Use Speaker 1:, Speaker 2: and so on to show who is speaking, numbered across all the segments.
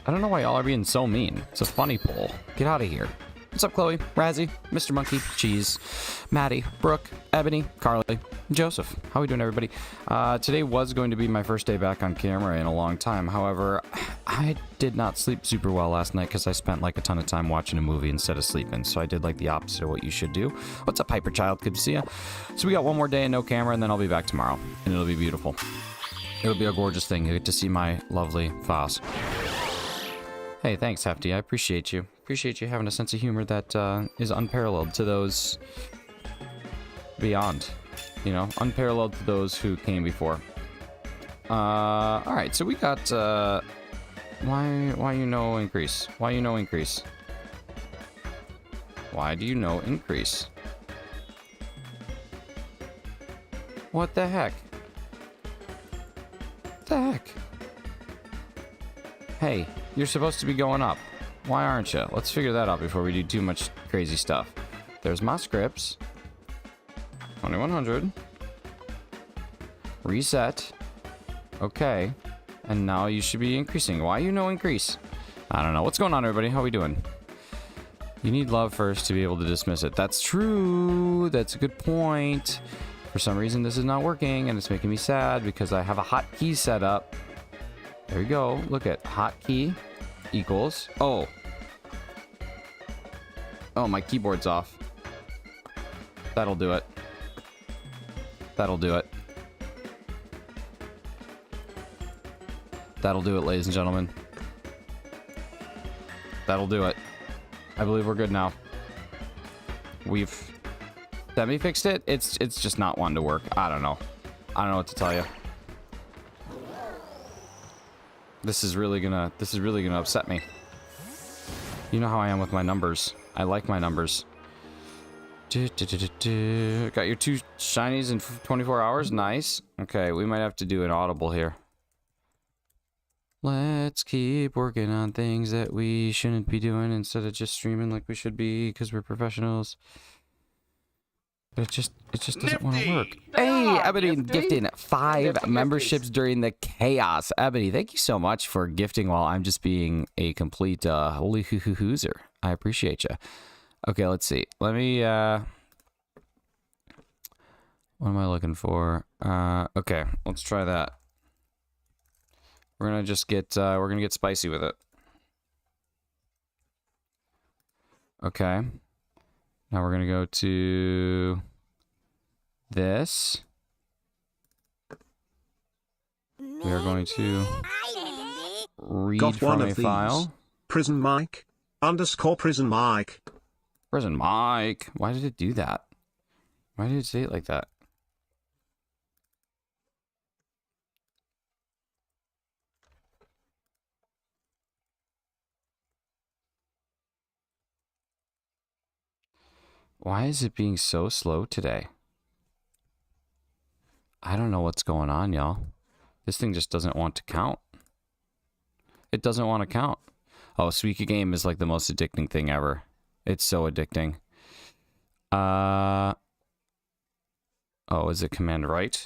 Speaker 1: I don't know why y'all are being so mean. It's a funny poll. Get out of here. What's up, Chloe, Razzie, Mr. Monkey, Cheese, Maddie, Brooke, Ebony, Carly, Joseph? How we doing, everybody? Today was going to be my first day back on camera in a long time. However, I did not sleep super well last night because I spent like a ton of time watching a movie instead of sleeping. So I did like the opposite of what you should do. What's up, Hyper Child? Good to see ya. So we got one more day and no camera, and then I'll be back tomorrow, and it'll be beautiful. It'll be a gorgeous thing. You get to see my lovely files. Hey, thanks, Hefty. I appreciate you. Appreciate you having a sense of humor that is unparalleled to those beyond. You know, unparalleled to those who came before. Alright, so we got, why you know increase? Why you know increase? Why do you know increase? What the heck? What the heck? Hey, you're supposed to be going up. Why aren't you? Let's figure that out before we do too much crazy stuff. There's my scripts. 2100. Reset. Okay. And now you should be increasing. Why you no increase? I don't know. What's going on, everybody? How we doing? You need love first to be able to dismiss it. That's true. That's a good point. For some reason, this is not working, and it's making me sad because I have a hotkey set up. There we go. Look at hotkey equals. Oh, my keyboard's off. That'll do it. That'll do it. That'll do it, ladies and gentlemen. That'll do it. I believe we're good now. We've semi-fixed it. It's just not one to work. I don't know. I don't know what to tell you. This is really gonna upset me. You know how I am with my numbers. I like my numbers. Got your 2 shinies in 24 hours? Nice. Okay, we might have to do an audible here. Let's keep working on things that we shouldn't be doing instead of just streaming like we should be because we're professionals. But it just doesn't want to work. Hey, Ebony gifting 5 memberships during the chaos. Ebony, thank you so much for gifting while I'm just being a complete holy hoo-hoo-hoozer. I appreciate you. Okay, let's see. Let me, what am I looking for? Okay, let's try that. We're gonna just get, we're gonna get spicy with it. Okay. Now we're gonna go to this. We are going to read from a file.
Speaker 2: Prison Mike _ Prison Mike.
Speaker 1: Prison Mike. Why did it do that? Why did it say it like that? Why is it being so slow today? I don't know what's going on, y'all. This thing just doesn't want to count. It doesn't want to count. Oh, Suika Game is like the most addicting thing ever. It's so addicting. Oh, is it command right?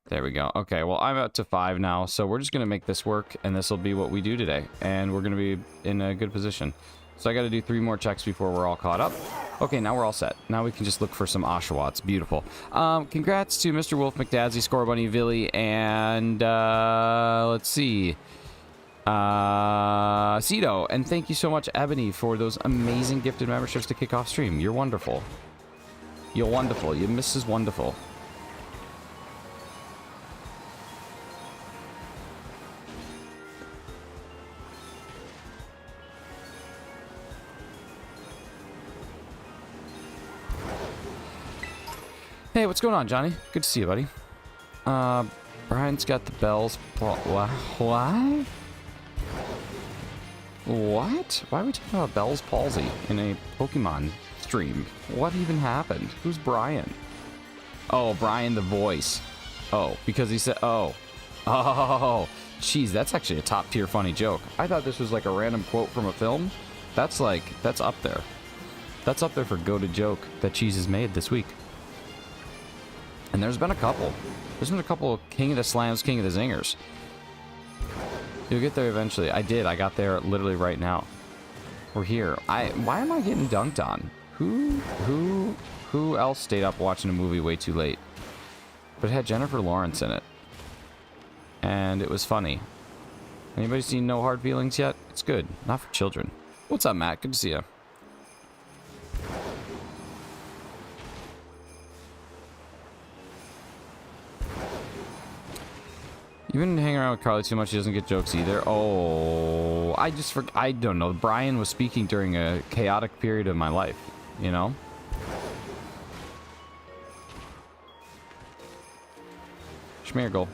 Speaker 1: There we go. Okay, well, I'm up to 5 now, so we're just going to make this work, and this will be what we do today. And we're going to be in a good position. So I got to do 3 more checks before we're all caught up. Okay, now we're all set. Now we can just look for some Oshawotts. Beautiful. Congrats to Mr. Wolf, McDadzy, Score Bunny, Villy, and let's see. Cito. And thank you so much, Ebony, for those amazing gifted memberships to kick off stream. You're wonderful. You're wonderful. You're Mrs. Wonderful. Hey, what's going on, Johnny? Good to see you, buddy. Brian's got the bells. What? What? What? Why are we talking about Bell's palsy in a Pokemon stream? What even happened? Who's Brian? Oh, Brian the voice. Oh, because he said, oh. Oh, jeez, that's actually a top tier funny joke. I thought this was like a random quote from a film. That's like, that's up there. That's up there for go-to joke that Cheese has made this week. And there's been a couple. There's been a couple of King of the Slams, King of the Zingers. You'll get there eventually. I did. I got there literally right now. We're here. Why am I getting dunked on? Who else stayed up watching a movie way too late? But it had Jennifer Lawrence in it. And it was funny. Anybody seen No Hard Feelings yet? It's good. Not for children. What's up, Matt? Good to see you. You've been hanging around with Carly too much. She doesn't get jokes either. Oh, I don't know. Brian was speaking during a chaotic period of my life, you know? Schmeargle.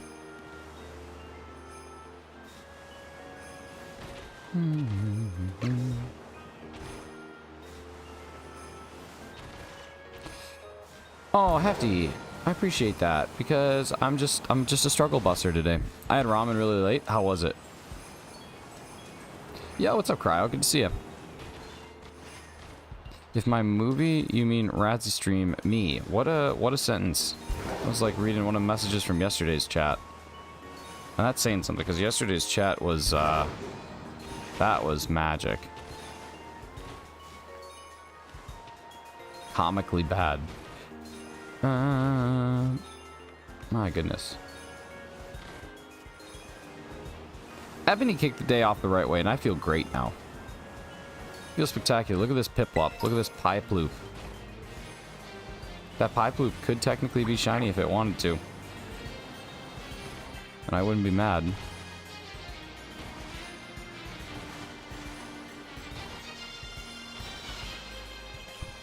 Speaker 1: Oh, Hefty. I appreciate that because I'm just a struggle buster today. I had ramen really late. How was it? Yeah, what's up, Cryo? Good to see you. If my movie, you mean Razzie stream, me. What a sentence. I was like reading one of the messages from yesterday's chat. And that's saying something because yesterday's chat was that was magic. Comically bad. My goodness. Ebony kicked the day off the right way, and I feel great now. Feel spectacular. Look at this Piplup. Look at this Piplup. That Piplup could technically be shiny if it wanted to. And I wouldn't be mad.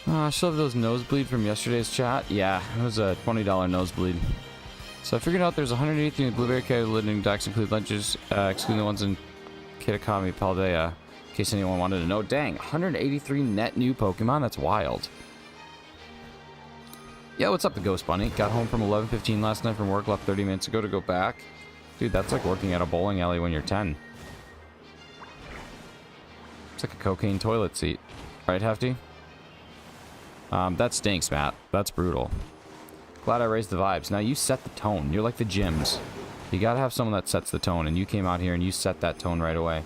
Speaker 1: I still have those nosebleed from yesterday's chat. Yeah, it was a $20 nosebleed. So I figured out there's 118 blueberry living decks, include lunches, excluding the ones in Kitakami Paldea, in case anyone wanted to know. Dang, 183 net new Pokemon? That's wild. Yeah, what's up, the Ghost Bunny? Got home from 11:15 last night from work, left 30 minutes ago to go back. Dude, that's like working at a bowling alley when you're 10. It's like a cocaine toilet seat. Right, Hefty? That stinks, Matt. That's brutal. Glad I raised the vibes. Now you set the tone. You're like the gyms. You gotta have someone that sets the tone, and you came out here and you set that tone right away.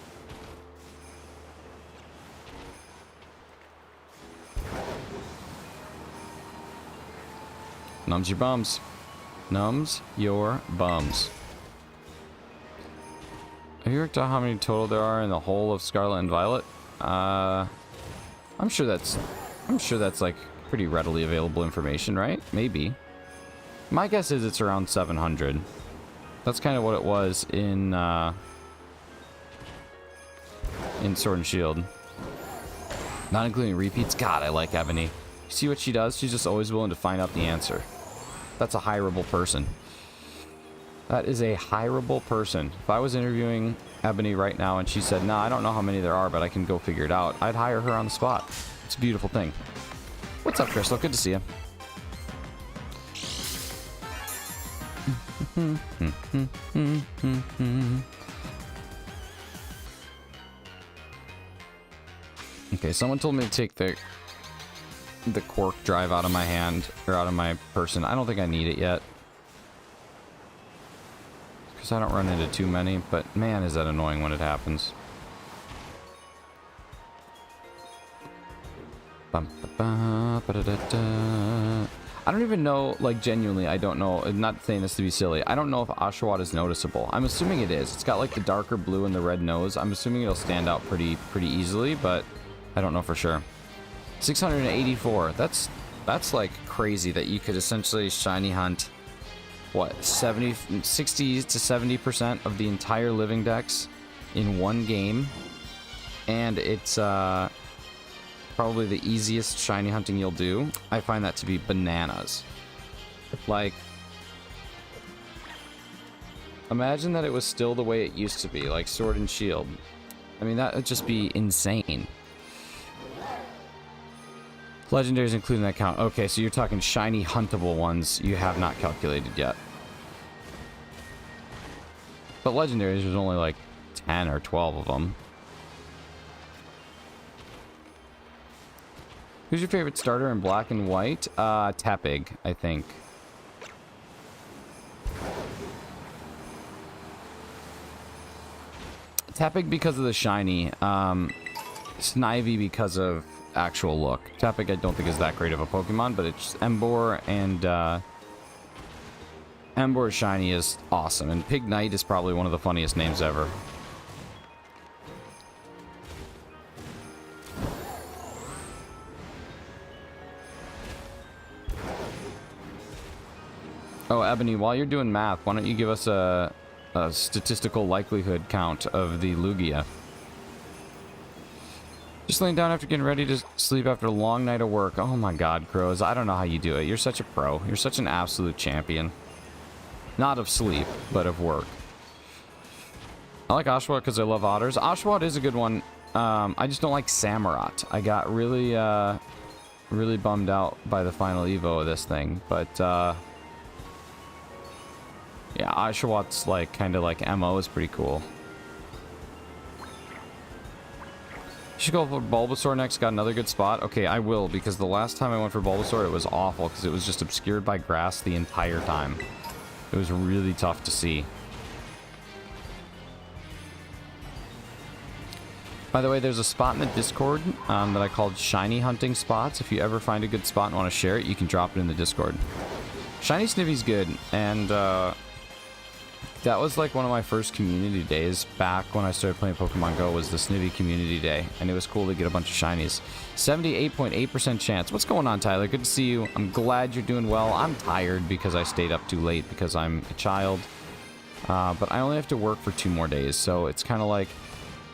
Speaker 1: Numbs your bums. Numbs your bums. Have you worked out how many total there are in the whole of Scarlet and Violet? I'm sure that's like pretty readily available information, right? Maybe. My guess is it's around 700. That's kind of what it was in Sword and Shield. Not including repeats. God, I like Ebony. You see what she does? She's just always willing to find out the answer. That's a hireable person. That is a hireable person. If I was interviewing Ebony right now and she said, "No, I don't know how many there are, but I can go figure it out," I'd hire her on the spot. It's a beautiful thing. What's up, Crystal? Good to see you. Okay, someone told me to take the cork drive out of my hand, or out of my person. I don't think I need it yet. Because I don't run into too many, but man, is that annoying when it happens. I don't even know, like, genuinely, I don't know. I'm not saying this to be silly. I don't know if Oshawott is noticeable. I'm assuming it is. It's got, like, the darker blue and the red nose. I'm assuming it'll stand out pretty easily, but I don't know for sure. 684. That's like, crazy that you could essentially shiny hunt, what, 60 to 70% of the entire living dex in one game. And it's, probably the easiest shiny hunting you'll do. I find that to be bananas. Like, imagine that it was still the way it used to be, like Sword and Shield. I mean, that would just be insane. Legendaries including that count. Okay, so you're talking shiny huntable ones you have not calculated yet. But legendaries, there's only like 10 or 12 of them. Who's your favorite starter in black and white? Tepig, I think. Tepig because of the shiny. Snivy because of actual look. Tepig I don't think is that great of a Pokemon, but it's Emboar, and Emboar shiny is awesome, and Pignite is probably one of the funniest names ever. Oh, Ebony, while you're doing math, why don't you give us a statistical likelihood count of the Lugia? Just laying down after getting ready to sleep after a long night of work. Oh my god, Crows. I don't know how you do it. You're such a pro. You're such an absolute champion. Not of sleep, but of work. I like Oshawott because I love otters. Oshawott is a good one. I just don't like Samurott. I got really, really bummed out by the final Evo of this thing. But, yeah, Oshawott's like, kind of like MO is pretty cool. You should go for Bulbasaur next. Got another good spot. Okay, I will, because the last time I went for Bulbasaur, it was awful, because it was just obscured by grass the entire time. It was really tough to see. By the way, there's a spot in the Discord that I called Shiny Hunting Spots. If you ever find a good spot and want to share it, you can drop it in the Discord. Shiny Snivvy's good, and that was like one of my first community days back when I started playing Pokemon Go, was the Snivy community day, and it was cool to get a bunch of shinies. 78.8% chance. What's going on, Tyler? Good to see you. I'm glad you're doing well. I'm tired because I stayed up too late because I'm a child, but I only have to work for 2 more days, so it's kind of like,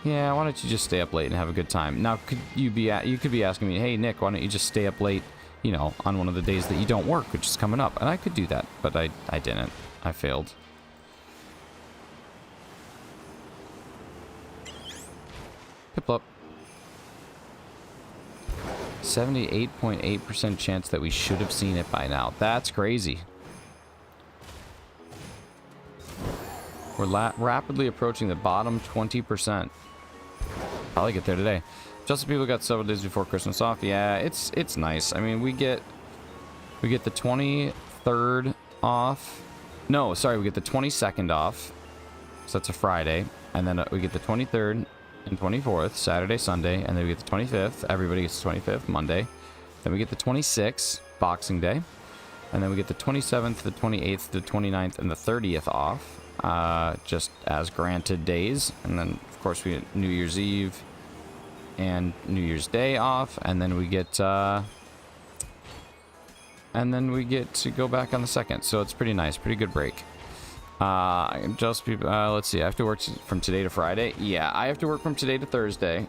Speaker 1: yeah, why don't you just stay up late and have a good time? Now, you could be asking me, hey Nick, why don't you just stay up late, you know, on one of the days that you don't work, which is coming up, and I could do that, but I didn't. I failed. Piplup. 78.8% chance that we should have seen it by now. That's crazy. We're rapidly approaching the bottom 20%. Probably get there today. Just the people got several days before Christmas off. Yeah, it's nice. I mean, we get the 23rd off. No, sorry, we get the 22nd off. So that's a Friday, and then we get the 23rd. And 24th, Saturday, Sunday, and then we get the 25th. Everybody gets the 25th, Monday. Then we get the 26th, Boxing Day. And then we get the 27th, the 28th, the 29th, and the 30th off. Just as granted days. And then, of course, we get New Year's Eve and New Year's Day off. And then we get to go back on the 2nd. So it's pretty nice, pretty good break. Let's see, I have to work from today to Friday. Yeah, I have to work from today to Thursday,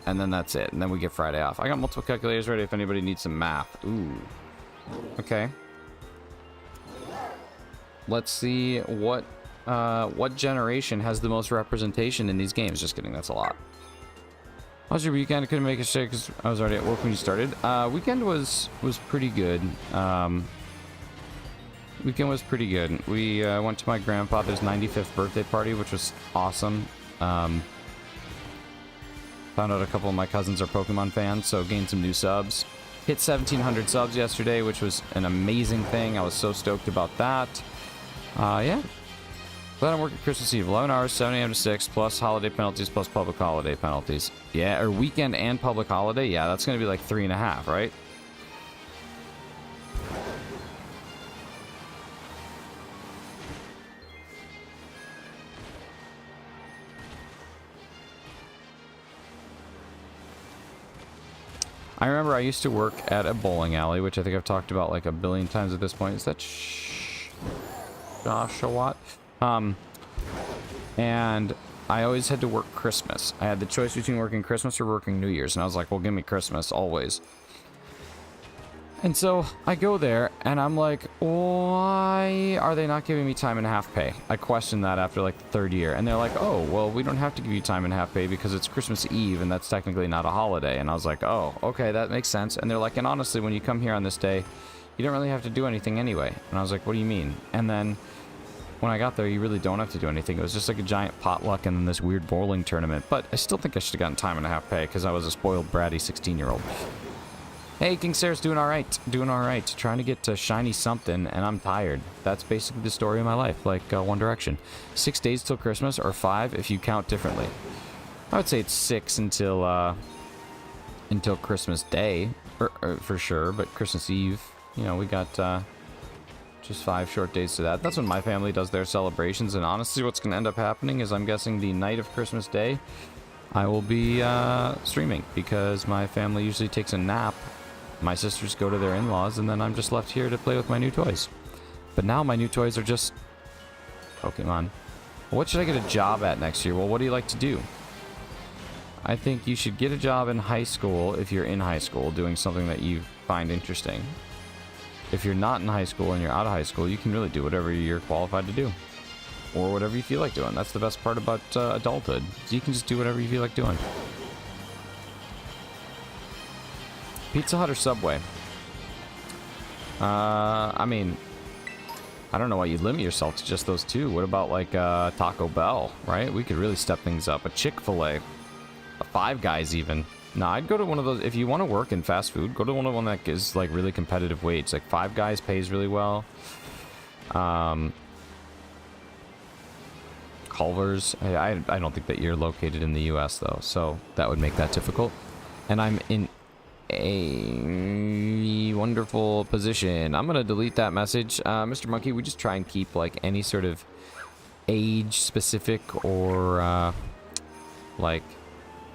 Speaker 1: and then that's it, and then we get Friday off. I got multiple calculators ready if anybody needs some math. Ooh. Okay. Let's see what generation has the most representation in these games. Just kidding, that's a lot. How's your weekend? I couldn't make it straight because I was already at work when you started. Weekend was pretty good. Weekend was pretty good. We went to my grandfather's 95th birthday party, which was awesome. Found out a couple of my cousins are Pokemon fans, so gained some new subs. Hit 1,700 subs yesterday, which was an amazing thing. I was so stoked about that. Yeah. Glad I'm working Christmas Eve. 11 hours, 7 a.m. to 6, plus holiday penalties, plus public holiday penalties. Yeah, or weekend and public holiday? Yeah, that's going to be like 3.5, right? I remember I used to work at a bowling alley, which I think I've talked about like a billion times at this point. Is that Oshawott? And I always had to work Christmas. I had the choice between working Christmas or working New Year's, and I was like, well, give me Christmas always. And so I go there, and I'm like, why are they not giving me time and a half pay? I questioned that after like the 3rd year, and they're like, oh, well, we don't have to give you time and a half pay because it's Christmas Eve, and that's technically not a holiday. And I was like, oh, okay, that makes sense. And they're like, and honestly, when you come here on this day, you don't really have to do anything anyway. And I was like, what do you mean? And then when I got there, you really don't have to do anything. It was just like a giant potluck and then this weird bowling tournament. But I still think I should have gotten time and a half pay because I was a spoiled, bratty 16-year-old. Hey, King Sarah's doing all right. Doing all right. Trying to get to shiny something, and I'm tired. That's basically the story of my life, like One Direction. 6 days till Christmas, or 5 if you count differently. I would say it's 6 until Christmas Day, for sure, but Christmas Eve, you know, we got just 5 short days to that. That's when my family does their celebrations, and honestly, what's going to end up happening is I'm guessing the night of Christmas Day, I will be streaming, because my family usually takes a nap. My sisters go to their in-laws, and then I'm just left here to play with my new toys. But now my new toys are just Pokemon. What should I get a job at next year? Well, what do you like to do? I think you should get a job in high school if you're in high school doing something that you find interesting. If you're not in high school and you're out of high school, you can really do whatever you're qualified to do. Or whatever you feel like doing. That's the best part about adulthood. You can just do whatever you feel like doing. Pizza Hut or Subway? I mean, I don't know why you limit yourself to just those two. What about like Taco Bell, right? We could really step things up. A Chick-fil-A. A Five Guys even. No, I'd go to one of those. If you want to work in fast food, go to one that gives like really competitive wage. Like Five Guys pays really well. Culver's. I don't think that you're located in the U.S. though, so that would make that difficult. And I'm in a wonderful position. I'm gonna delete that message. Mr. Monkey, we just try and keep like any sort of age specific or like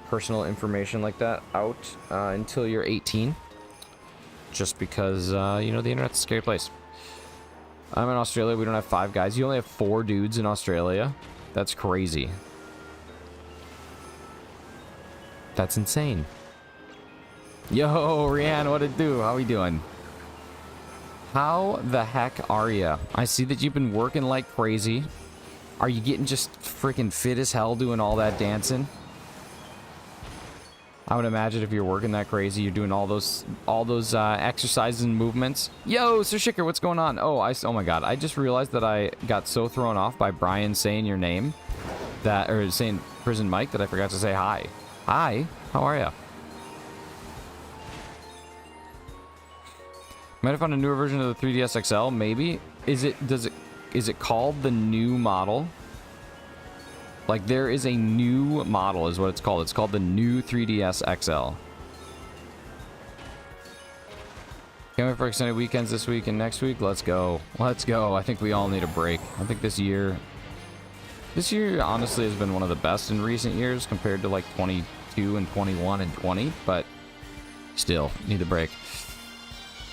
Speaker 1: personal information like that out until you're 18, just because you know, the internet's a scary place. I'm in Australia. We don't have Five Guys. You only have 4 dudes in Australia. That's crazy. That's insane. Yo, Rianne, what it do? How we doing? How the heck are ya? I see that you've been working like crazy. Are you getting just freaking fit as hell doing all that dancing? I would imagine if you're working that crazy, you're doing all those exercises and movements. Yo, Sir Shicker, what's going on? Oh, oh my God, I just realized that I got so thrown off by Brian saying your name, or saying Prison Mike, that I forgot to say hi. Hi, how are ya? Might have found a newer version of the 3DS XL, maybe. Is it called the new model? Like, there is a new model is what it's called. It's called the new 3DS XL. Can't wait for extended weekends this week and next week. Let's go. Let's go. I think we all need a break. I think this year honestly has been one of the best in recent years compared to like 22 and 21 and 20, but still need a break.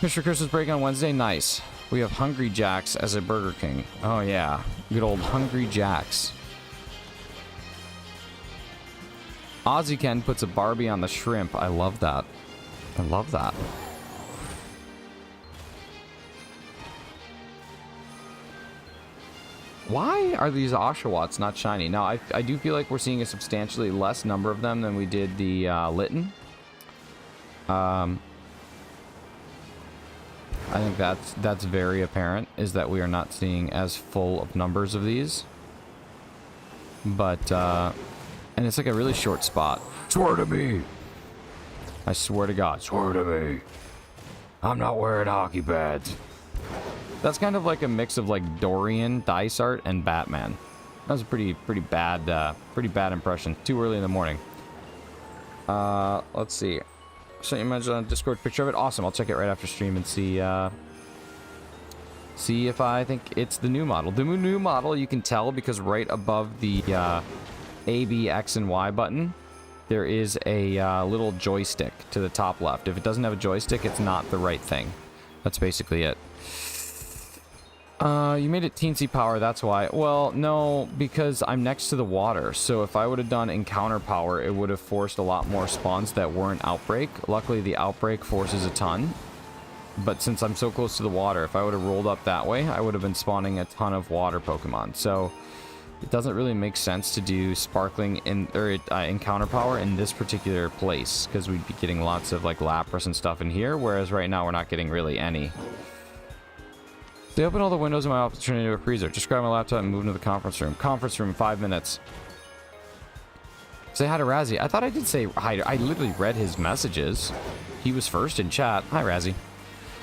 Speaker 1: Mr. Christmas break on Wednesday. Nice. We have Hungry Jack's as a Burger King. Oh yeah, good old Hungry Jack's. Ozzy Ken puts a Barbie on the shrimp. I love that. I love that. Why are these Oshawotts not shiny? Now, I do feel like we're seeing a substantially less number of them than we did the Litten. I think that's very apparent, is that we are not seeing as full of numbers of these. But, and it's like a really short spot. Swear to me. I swear to God, swear to me. I'm not wearing hockey pads. That's kind of like a mix of like Dorian, Dice Art, and Batman. That was a pretty bad impression. Too early in the morning. Let's see. Sent you a message on Discord picture of it. Awesome. I'll check it right after stream and see if I think it's the new model. The new model, you can tell because right above the A, B, X, and Y button, there is a little joystick to the top left. If it doesn't have a joystick, it's not the right thing. That's basically it. You made it teensy power, that's why. Well, no, because I'm next to the water. So if I would have done encounter power, it would have forced a lot more spawns that weren't outbreak. Luckily, the outbreak forces a ton. But since I'm so close to the water, if I would have rolled up that way, I would have been spawning a ton of water Pokemon. So it doesn't really make sense to do sparkling or encounter power in this particular place, because we'd be getting lots of like Lapras and stuff in here, whereas right now we're not getting really any. They open all the windows in my office, turn it into a freezer. Just grab my laptop and move into the conference room. Conference room, 5 minutes. Say hi to Razzie. I thought I did say hi. I literally read his messages. He was first in chat. Hi, Razzie.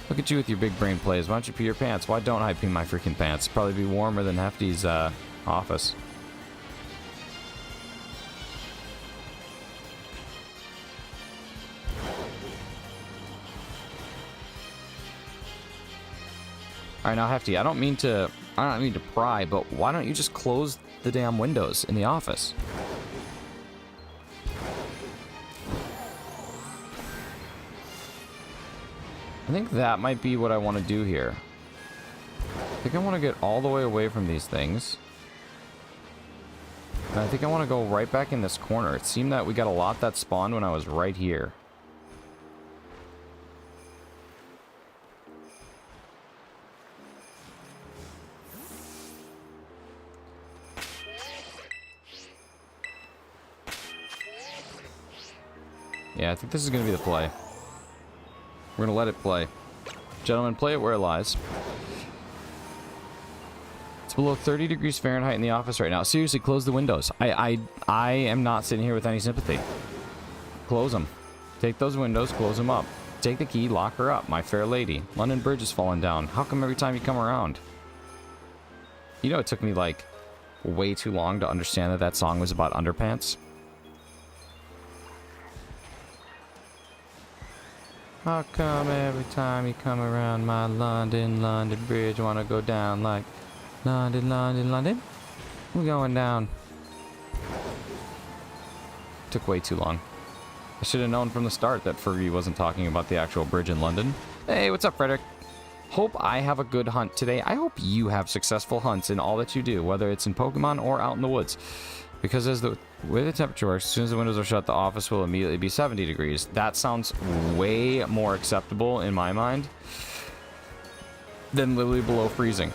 Speaker 1: Look at you with your big brain plays. Why don't you pee your pants? Why don't I pee my freaking pants? Probably be warmer than Hefty's office. Alright, now Hefty, I don't mean to pry, but why don't you just close the damn windows in the office? I think that might be what I want to do here. I think I want to get all the way away from these things. And I think I want to go right back in this corner. It seemed that we got a lot that spawned when I was right here. Yeah, I think this is going to be the play. We're going to let it play. Gentlemen, play it where it lies. It's below 30 degrees Fahrenheit in the office right now. Seriously, close the windows. I am not sitting here with any sympathy. Close them. Take those windows, close them up. Take the key, lock her up, my fair lady. London Bridge is falling down. How come every time you come around? You know, it took me, like, way too long to understand that that song was about underpants. How come every time you come around my London Bridge wanna go down like London? We're going down. Took way too long. I should have known from the start that Fergie wasn't talking about the actual bridge in London. Hey, what's up, Frederick? Hope I have a good hunt today. I hope you have successful hunts in all that you do, whether it's in Pokemon or out in the woods. Because as the way the temperature works, as soon as the windows are shut, the office will immediately be 70 degrees. That sounds way more acceptable in my mind than literally below freezing.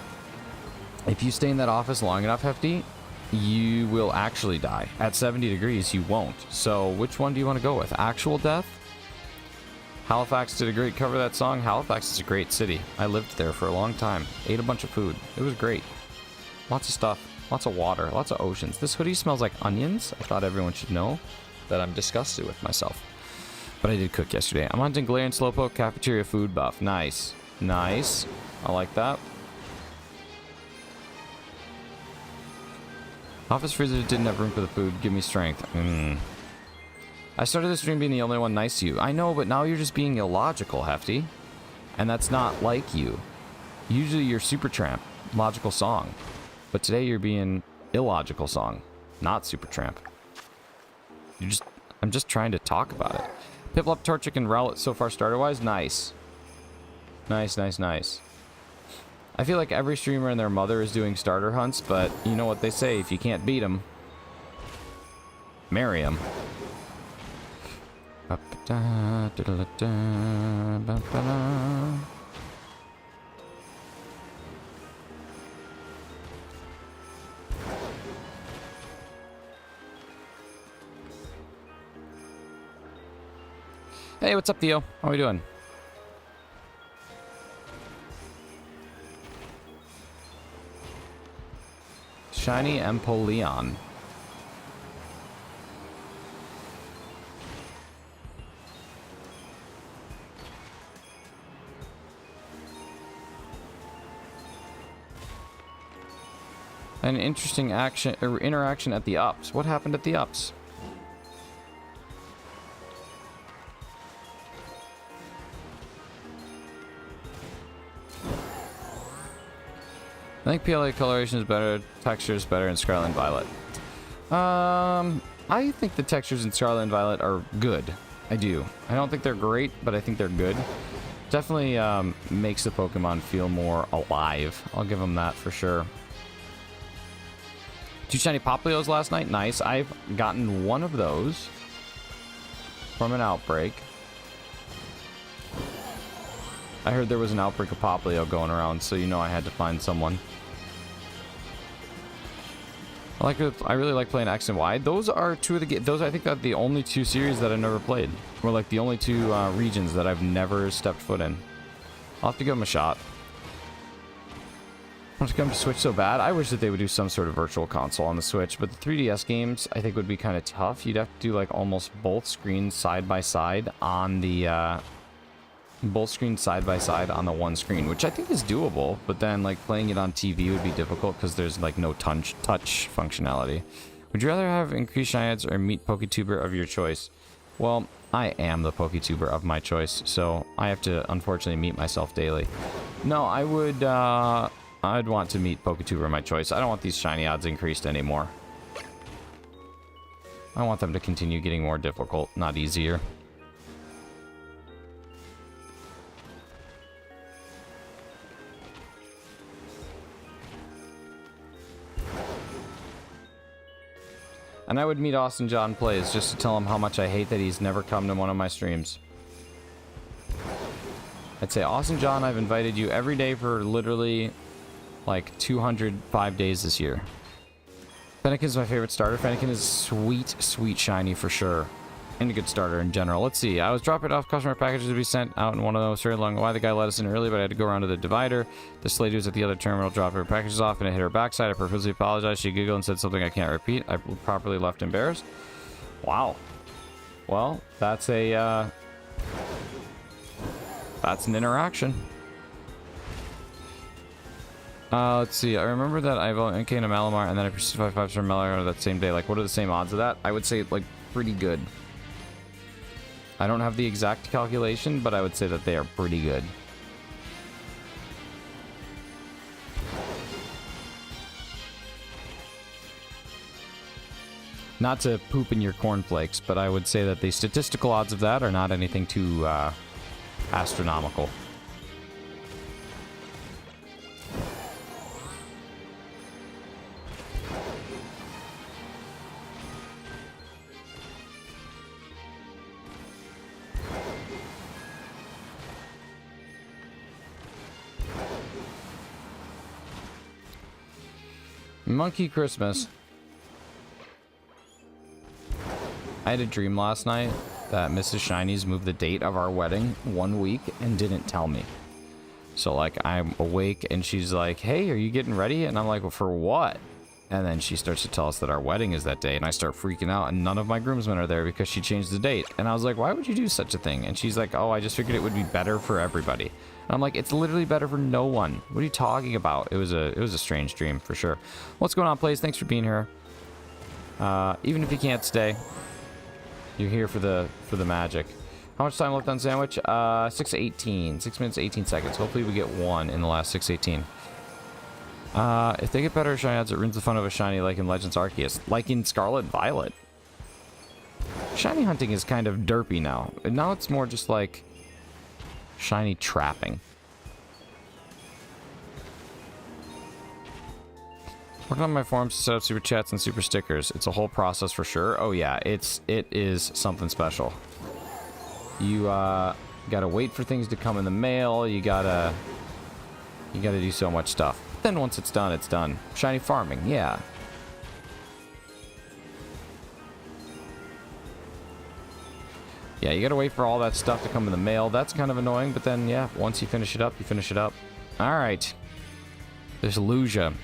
Speaker 1: If you stay in that office long enough, Hefty, you will actually die. At 70 degrees, you won't. So which one do you want to go with? Actual death? Halifax did a great cover of that song. Halifax is a great city. I lived there for a long time. Ate a bunch of food. It was great. Lots of stuff. Lots of water, lots of oceans. This hoodie smells like onions. I thought everyone should know that I'm disgusted with myself. But I did cook yesterday. I'm hunting Galarian Slowpoke, cafeteria food buff. Nice. Nice. I like that. Office freezer didn't have room for the food. Give me strength. I started the stream being the only one nice to you. I know, but now you're just being illogical, Hefty. And that's not like you. Usually you're Super Tramp. Logical song. But today you're being illogical song, not Super Tramp. I'm just trying to talk about it. Piplup, Torchic, and Rowlet so far starter-wise, nice. Nice, nice, nice. I feel like every streamer and their mother is doing starter hunts, but you know what they say, if you can't beat them, marry them. Hey, what's up, Theo? How are we doing? Shiny Empoleon. An interesting action or interaction at the ups. What happened at the ups? I think PLA coloration is better, texture is better in Scarlet and Violet. I think the textures in Scarlet and Violet are good. I do. I don't think they're great, but I think they're good. Definitely makes the Pokemon feel more alive. I'll give them that for sure. 2 shiny Popplios last night. Nice. I've gotten one of those from an outbreak. I heard there was an outbreak of Popplio going around, so you know I had to find someone. I really like playing X and Y. Those are two of the those I think are the only 2 series that I've never played. Or like the only 2 regions that I've never stepped foot in. I'll have to give them a shot. Want to come to Switch so bad. I wish that they would do some sort of virtual console on the Switch, but the 3DS games I think would be kind of tough. You'd have to do like almost both screens side by side on the on the one screen, which I think is doable. But then like playing it on TV would be difficult because there's like no touch functionality. Would you rather have increased shiny odds or meet PokeTuber of your choice? Well, I am the PokeTuber of my choice, so I have to unfortunately meet myself daily. No, I would. I'd want to meet PokeTuber of my choice. I don't want these shiny odds increased anymore. I want them to continue getting more difficult, not easier. And I would meet Austin John Plays just to tell him how much I hate that he's never come to one of my streams. I'd say, Austin John, I've invited you every day for literally like 205 days this year. Fennekin's my favorite starter. Fennekin is sweet, sweet shiny for sure. And a good starter in general. Let's see. I was dropping off customer packages to be sent out in one of those very long. Why the guy let us in early, but I had to go around to the divider. This lady was at the other terminal dropping her packages off and it hit her backside. I profusely apologized. She giggled and said something I can't repeat. I properly left embarrassed. Wow. Well, that's a that's an interaction. Let's see. I remember that I came to Malamar and then I pursued 5-star Malamar that same day. Like, what are the same odds of that? I would say, like, pretty good. I don't have the exact calculation, but I would say that they are pretty good. Not to poop in your cornflakes, but I would say that the statistical odds of that are not anything too astronomical. Monkey Christmas. I had a dream last night that Mrs. Shiny's moved the date of our wedding 1 week and didn't tell me. So, like, I'm awake and she's like, hey, are you getting ready? And I'm like, well, for what? And then she starts to tell us that our wedding is that day. And I start freaking out and none of my groomsmen are there because she changed the date. And I was like, why would you do such a thing? And she's like, oh, I just figured it would be better for everybody. And I'm like, it's literally better for no one. What are you talking about? It was a strange dream for sure. What's going on, Plays? Thanks for being here. Even if you can't stay, you're here for the magic. How much time left on sandwich? 6:18. 6 minutes 18 seconds. Hopefully we get one in the last 6:18. If they get better shiny odds, it ruins the fun of a shiny like in Legends Arceus, like in Scarlet Violet. Shiny hunting is kind of derpy now. And now it's more just like shiny trapping. Working on my forums to set up super chats and super stickers. It's a whole process for sure. Oh yeah, it is something special. You gotta wait for things to come in the mail. You gotta do so much stuff. Then once it's done, it's done. Shiny farming, yeah. Yeah, you gotta wait for all that stuff to come in the mail. That's kind of annoying, but then, yeah, once you finish it up, you finish it up. Alright. There's Lugia.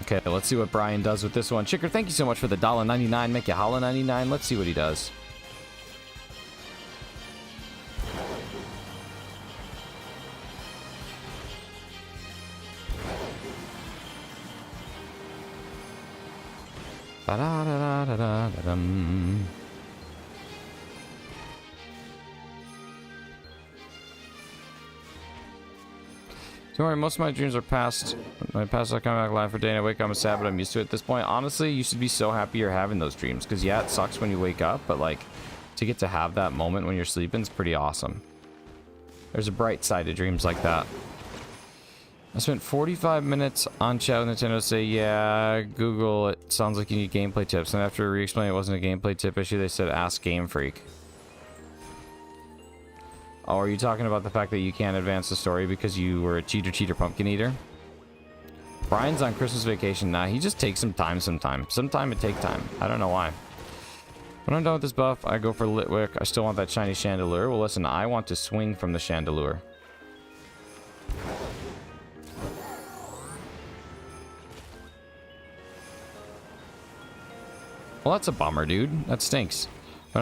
Speaker 1: Okay, let's see what Brian does with this one. Chicker, thank you so much for the $1.99. Make you holla 99. Let's see what he does. Ba-da-da-da-da-da-dum. Don't worry, most of my dreams are past. My past I come back live for day and I wake up, I'm sad, but I'm used to it at this point. Honestly, you should be so happy you're having those dreams. Because, yeah, it sucks when you wake up, but, like, to get to have that moment when you're sleeping is pretty awesome. There's a bright side to dreams like that. I spent 45 minutes on chat with Nintendo say, yeah, Google, it sounds like you need gameplay tips. And after re-explaining it wasn't a gameplay tip issue, they said, ask Game Freak. Oh, are you talking about the fact that you can't advance the story because you were a cheater pumpkin eater? Brian's on Christmas vacation now. He just takes some time sometime. Sometime it takes time. I don't know why. When I'm done with this buff, I go for Litwick. I still want that shiny Chandelure. Well, listen, I want to swing from the Chandelure. Well, that's a bummer, dude. That stinks. But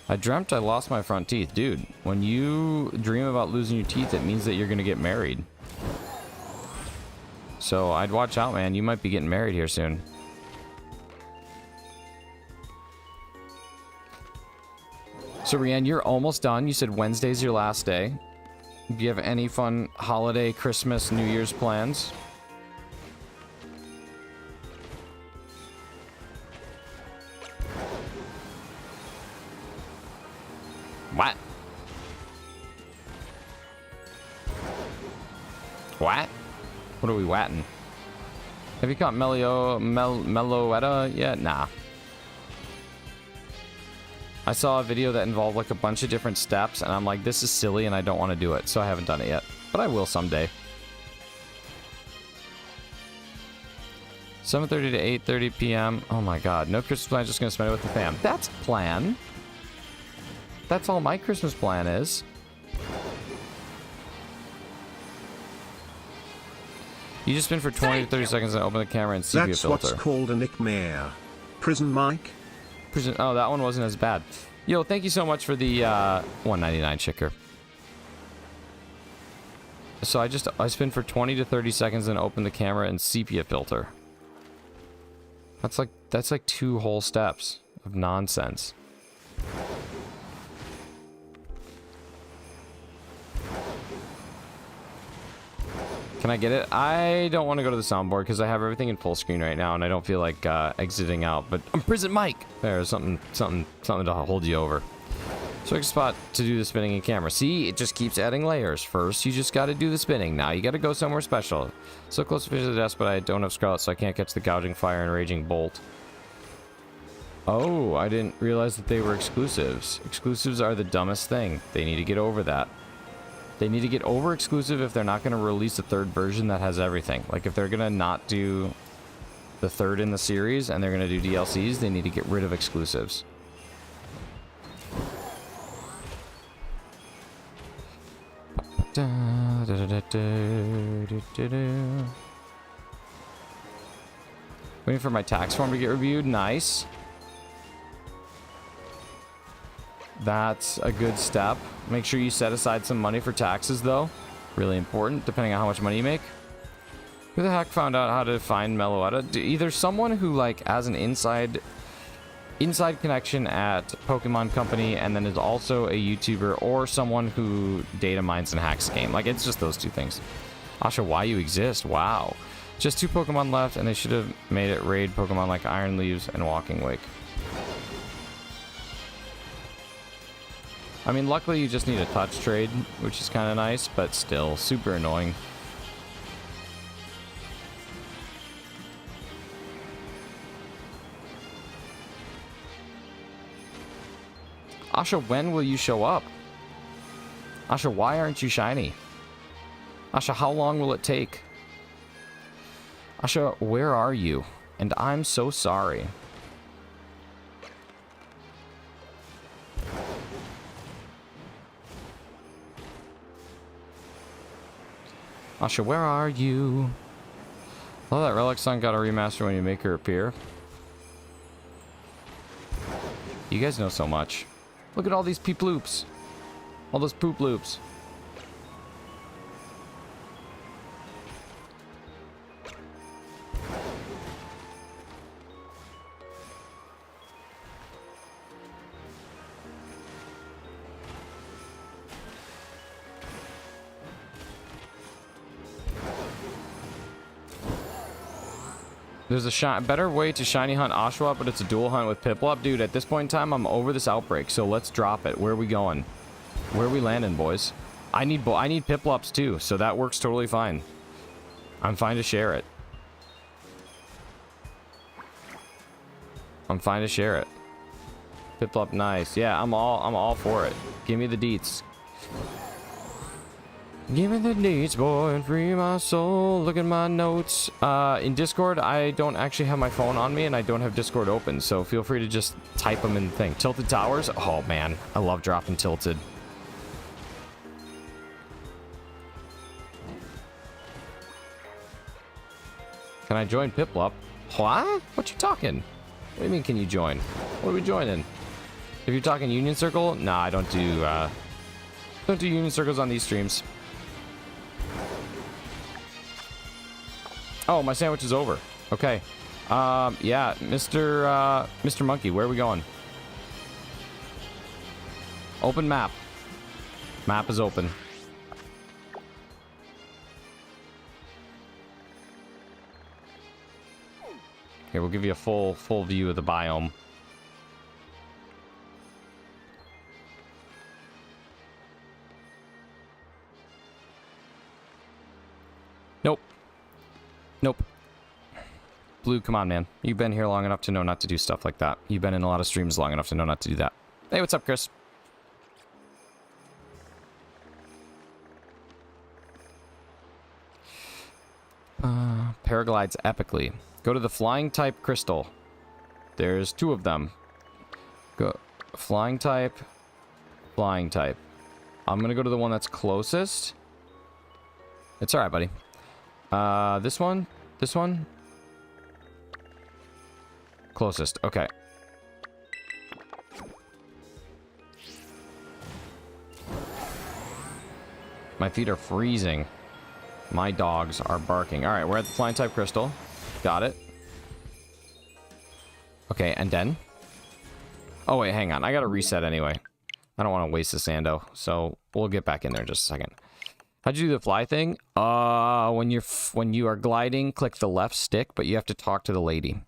Speaker 1: I dreamt I lost my front teeth. Dude, when you dream about losing your teeth, it means that you're going to get married. So I'd watch out, man. You might be getting married here soon. So, Rianne, you're almost done. You said Wednesday's your last day. Do you have any fun holiday, Christmas, New Year's plans? What? What? What are we watting? Have you caught Meloetta yet? Nah. I saw a video that involved like a bunch of different steps, and I'm like, this is silly, and I don't want to do it, so I haven't done it yet. But I will someday. 7:30 to 8:30 p.m. Oh my god, no Christmas plan, just gonna spend it with the fam. That's a plan. That's all my Christmas plan is. You just spin for 20 to 30 seconds and open the camera and see
Speaker 2: That's
Speaker 1: a filter.
Speaker 2: what's called a nickmare. Prison Mike?
Speaker 1: Oh, that one wasn't as bad. Yo, thank you so much for the 199 chicker. So I spin for 20 to 30 seconds and open the camera and sepia filter. That's like 2 whole steps of nonsense. Can I get it? I don't want to go to the soundboard because I have everything in full screen right now and I don't feel like exiting out. But I'm Prison Mike. There's something to hold you over. Switch spot to do the spinning in camera. See, it just keeps adding layers. First, you just got to do the spinning. Now you got to go somewhere special. So close to finish the desk, but I don't have Scarlet, so I can't catch the gouging fire and raging bolt. Oh, I didn't realize that they were exclusives. Exclusives are the dumbest thing. They need to get over that. They need to get over exclusive if they're not going to release a third version that has everything. Like if they're going to not do the third in the series and they're going to do DLCs, they need to get rid of exclusives. Waiting for my tax form to get reviewed. Nice. That's a good step. Make sure you set aside some money for taxes, though. Really important, depending on how much money you make. Who the heck found out how to find Meloetta? Either someone who, like, has an inside connection at Pokemon Company and then is also a YouTuber, or someone who data mines and hacks the game. Like, it's just those two things. Asha, why you exist? Wow. Just 2 Pokemon left, and they should have made it raid Pokemon like Iron Leaves and Walking Wake. I mean, luckily you just need a touch trade, which is kind of nice, but still super annoying. Asha, when will you show up? Asha, why aren't you shiny? Asha, how long will it take? Asha, where are you? And I'm so sorry. Asha, where are you? Oh, that Relic Sun got a remaster when you make her appear. You guys know so much. Look at all these peep loops. All those poop loops. There's a better way to shiny hunt Oshawott, but it's a dual hunt with Piplup. Dude, at this point in time, I'm over this outbreak, so let's drop it. Where are we going? Where are we landing, boys? I need Piplups too, so that works totally fine. I'm fine to share it. I'm fine to share it. Piplup, nice. Yeah, I'm all for it. Give me the deets. Give me the needs, boy, and free my soul. Look at my notes. In Discord, I don't actually have my phone on me, and I don't have Discord open, so feel free to just type them in the thing. Tilted Towers? Oh, man. I love dropping Tilted. Can I join Piplup? What? What you talking? What do you mean, can you join? What are we joining? If you're talking Union Circle, nah, I don't do Union Circles on these streams. Oh, my sandwich is over. Okay. Yeah, Mr. Monkey, where are we going? Open map. Map is open. Here, we'll give you a full view of the biome. Nope. Nope. Blue, come on, man. You've been here long enough to know not to do stuff like that. You've been in a lot of streams long enough to know not to do that. Hey, what's up, Chris? Paraglides epically. Go to the flying type crystal. There's 2 of them. Go flying type, flying type. I'm gonna go to the one that's closest. It's alright, buddy. This one? This one? Closest. Okay. My feet are freezing. My dogs are barking. Alright, we're at the flying type crystal. Got it. Okay, and then? Oh, wait, hang on. I gotta reset anyway. I don't want to waste the sando, so we'll get back in there in just a second. How'd you do the fly thing? When you are gliding, click the left stick, but you have to talk to the lady.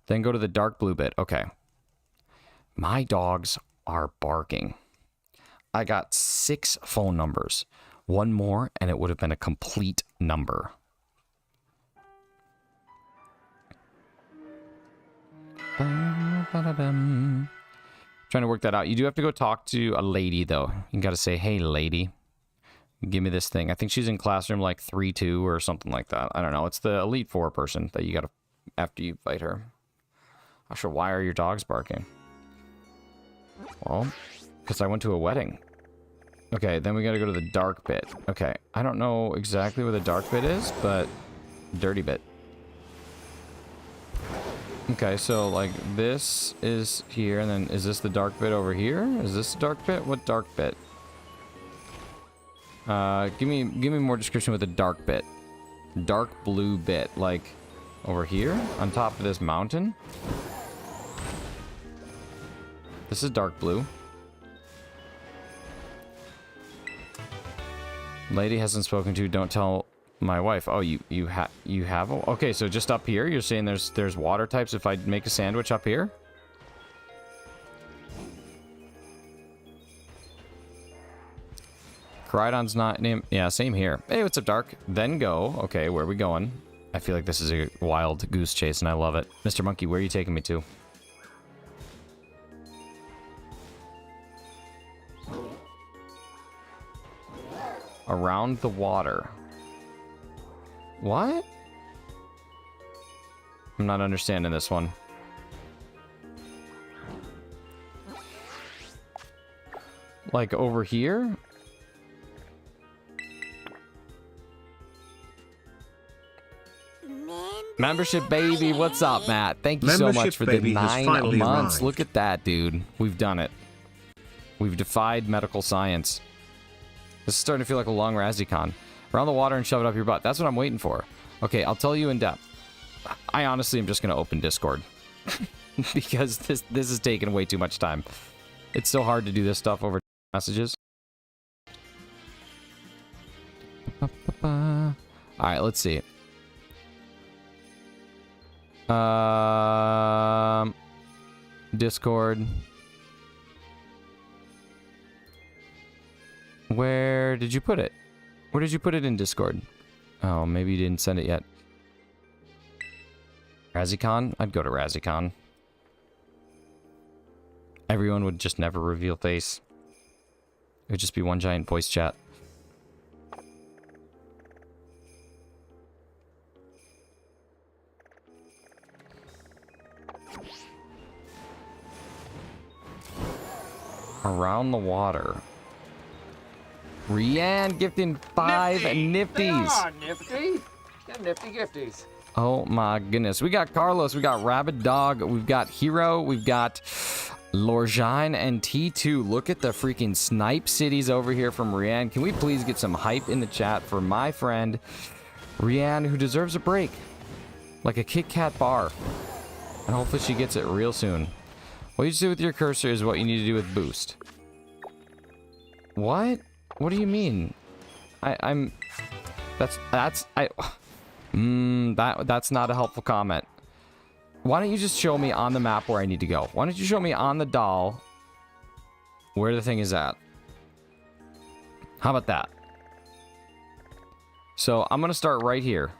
Speaker 1: Then go to the dark blue bit. Okay. My dogs are barking. I got 6 phone numbers. 1 more, and it would have been a complete number. Trying to work that out. You do have to go talk to a lady, though. You gotta say, hey, lady. Give me this thing. I think she's in classroom like 3-2 or something like that. I don't know. It's the Elite 4 person that you gotta, after you fight her. Not sure, why are your dogs barking? Well, because I went to a wedding. Okay, then we gotta go to the dark bit. Okay, I don't know exactly where the dark bit is, but dirty bit. Okay, so like this is here, and then is this the dark bit over here? Is this the dark bit? What dark bit? Give me more description with the dark bit. Dark blue bit, like over here on top of this mountain. This is dark blue. Lady hasn't spoken to. Don't tell my wife. Oh, you have. Okay, so just up here, you're saying there's water types. If I make a sandwich up here. Crydon's not name. Yeah, same here. Hey, what's up, Dark? Then go. Okay, where are we going? I feel like this is a wild goose chase, and I love it. Mr. Monkey, where are you taking me to? Around the water. What? I'm not understanding this one. Like over here? Membership baby, what's up, Matt? Thank you so much for the 9 months. Look at that, dude. We've done it. We've defied medical science. This is starting to feel like a long RazzyCon. Around the water and shove it up your butt. That's what I'm waiting for. Okay, I'll tell you in depth. I honestly am just going to open Discord. Because this is taking way too much time. It's so hard to do this stuff over messages. Alright, let's see. Discord. Where did you put it? Where did you put it in Discord? Oh, maybe you didn't send it yet. RazzyCon? I'd go to RazzyCon. Everyone would just never reveal face. It would just be one giant voice chat. Around the water. Rianne gifting 5 nifties.
Speaker 3: Ah, nifty. Got nifty gifties.
Speaker 1: Oh my goodness. We got Carlos, we got Rabid Dog, we've got Hero, we've got Lorjine and T2. Look at the freaking snipe cities over here from Rianne. Can we please get some hype in the chat for my friend Rianne, who deserves a break? Like a Kit Kat bar. And hopefully she gets it real soon. What you do with your cursor is what you need to do with boost. What? What do you mean? That's not a helpful comment. Why don't you just show me on the map where I need to go? Why don't you show me on the doll where the thing is at? How about that? So I'm gonna start right here.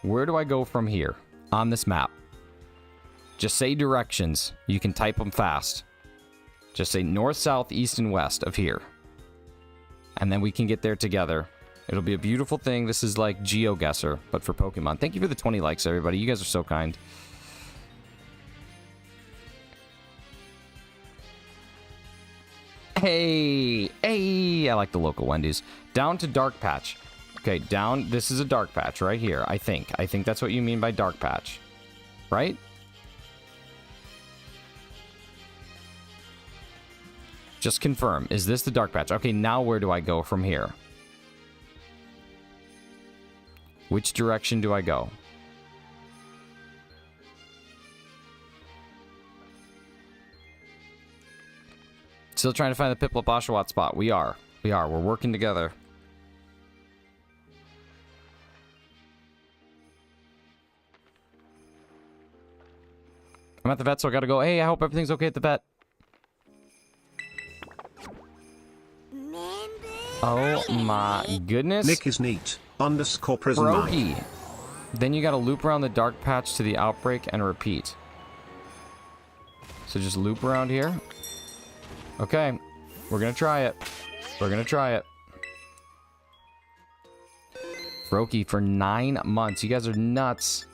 Speaker 1: Where do I go from here on this map? Just say directions. You can type them fast. Just say north, south, east, and west of here. And then we can get there together. It'll be a beautiful thing. This is like GeoGuessr, but for Pokemon. Thank you for the 20 likes, everybody. You guys are so kind. Hey, hey, I like the local Wendy's. Down to Dark Patch. Okay, down. This is a Dark Patch right here, I think. I think that's what you mean by Dark Patch. Right? Just confirm. Is this the Dark Patch? Okay, now where do I go from here? Which direction do I go? Still trying to find the Piplup Oshawott spot. We are. We're working together. I'm at the vet, so I gotta go. Hey, I hope everything's okay at the vet. Oh my goodness.
Speaker 2: Nick is neat. _ prison Mike.
Speaker 1: Brokey. Then you gotta loop around the Dark Patch to the outbreak and repeat. So just loop around here. Okay. We're gonna try it. We're gonna try it. Brokey for 9 months. You guys are nuts.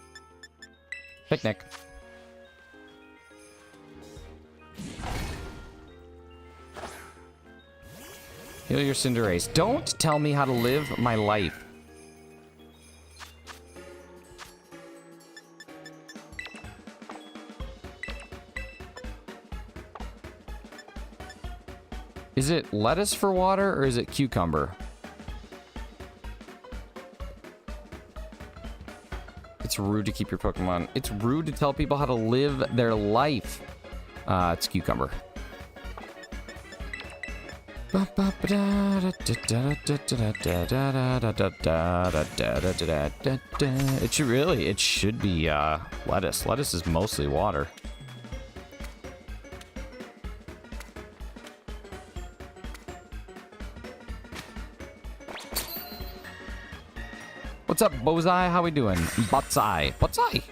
Speaker 1: Picnic. Heal your Cinderace. Don't tell me how to live my life. Is it lettuce for water or is it cucumber? It's rude to keep your Pokemon. It's rude to tell people how to live their life. It's cucumber. It should be lettuce. Lettuce is mostly water. What's up, Bozai? How we doing? Butzai. Butzai!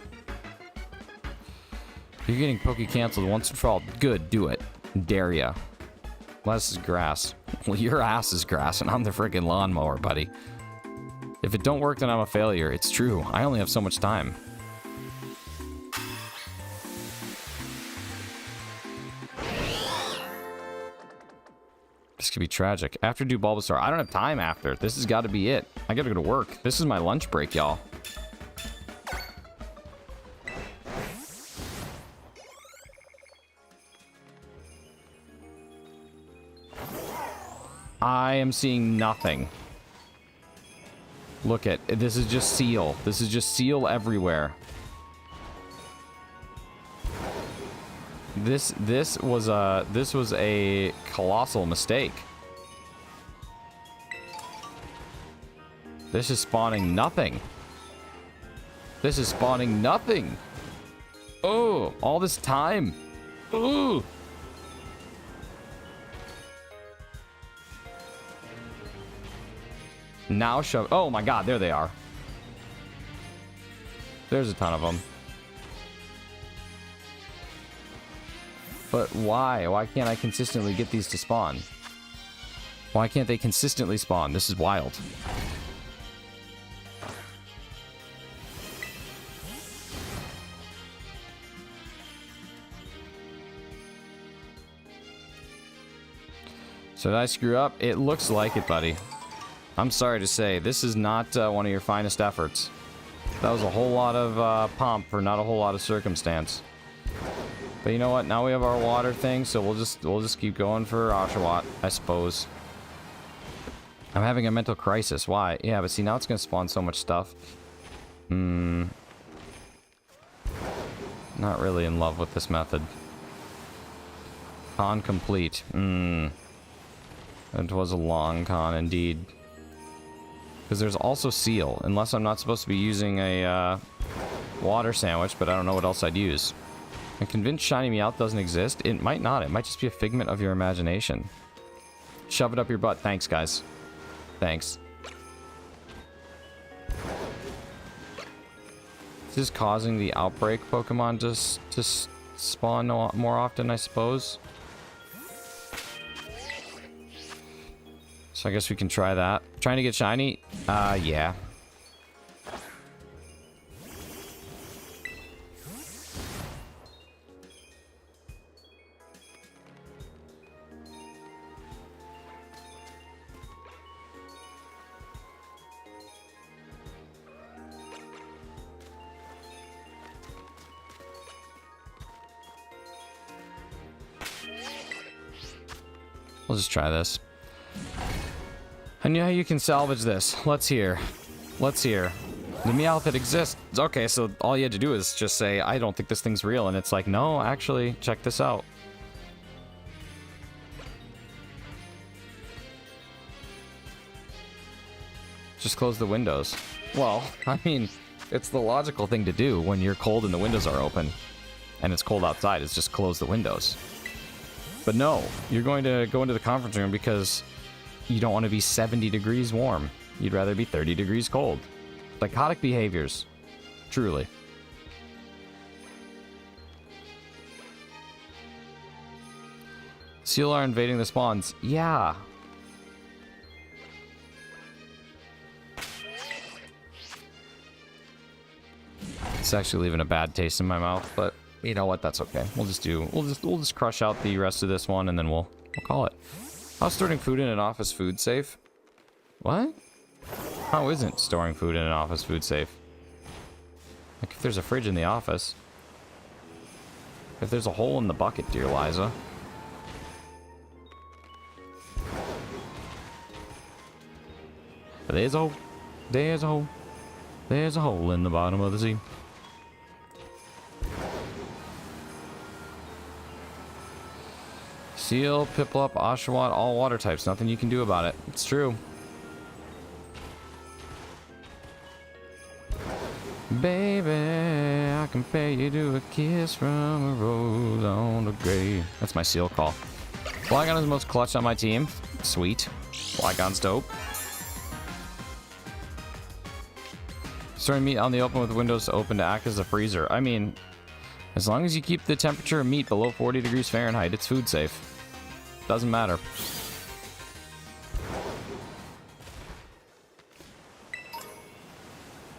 Speaker 1: You're getting Poke canceled once and for all. Good, do it. Dare ya. Lettuce is grass. Well, your ass is grass, and I'm the freaking lawnmower, buddy. If it don't work, then I'm a failure. It's true. I only have so much time. This could be tragic. After do Bulbasaur. I don't have time after. This has got to be it. I gotta go to work. This is my lunch break, y'all. I am seeing nothing. Look at this is just seal. This is just seal everywhere. This was a colossal mistake. This is spawning nothing. This is spawning nothing. Oh, all this time. Ooh. Now shove. Oh my god, there they are. There's a ton of them. But why? Why can't I consistently get these to spawn? Why can't they consistently spawn? This is wild. So did I screw up? It looks like it, buddy. I'm sorry to say, this is not one of your finest efforts. That was a whole lot of pomp for not a whole lot of circumstance. But you know what? Now we have our water thing, so we'll just keep going for Oshawott, I suppose. I'm having a mental crisis. Why? Yeah, but see, now it's gonna spawn so much stuff. Not really in love with this method. Con complete. It was a long con indeed. Because there's also seal, unless I'm not supposed to be using a water sandwich, but I don't know what else I'd use. I'm convinced Shiny Meowth doesn't exist. It might not. It might just be a figment of your imagination. Shove it up your butt. Thanks, guys. Thanks. This is causing the outbreak Pokemon to spawn more often, I suppose. So I guess we can try that. Trying to get shiny? Yeah. We'll just try this. I know how you can salvage this. Let's hear. Let's hear. The Meowth that exists. Okay, so all you had to do is just say, I don't think this thing's real. And it's like, no, actually, check this out. Just close the windows. Well, I mean, it's the logical thing to do when you're cold and the windows are open. And it's cold outside, is just close the windows. But no, you're going to go into the conference room because you don't want to be 70 degrees warm. You'd rather be 30 degrees cold. Psychotic behaviors. Truly. Seal are invading the spawns. Yeah. It's actually leaving a bad taste in my mouth, but you know what? That's okay. We'll just crush out the rest of this one and then we'll call it. How's storing food in an office food safe? What? How isn't storing food in an office food safe? Like if there's a fridge in the office. If there's a hole in the bucket, dear Liza. There's a hole. There's a hole. There's a hole in the bottom of the sea. Seal, Piplup, Oshawott, all water types. Nothing you can do about it. It's true. Baby, I compare you to a kiss from a rose on the grave. That's my Seal call. Flygon is the most clutch on my team. Sweet. Flygon's dope. Storing meat on the open with windows open to act as a freezer. I mean, as long as you keep the temperature of meat below 40 degrees Fahrenheit, it's food safe. Doesn't matter.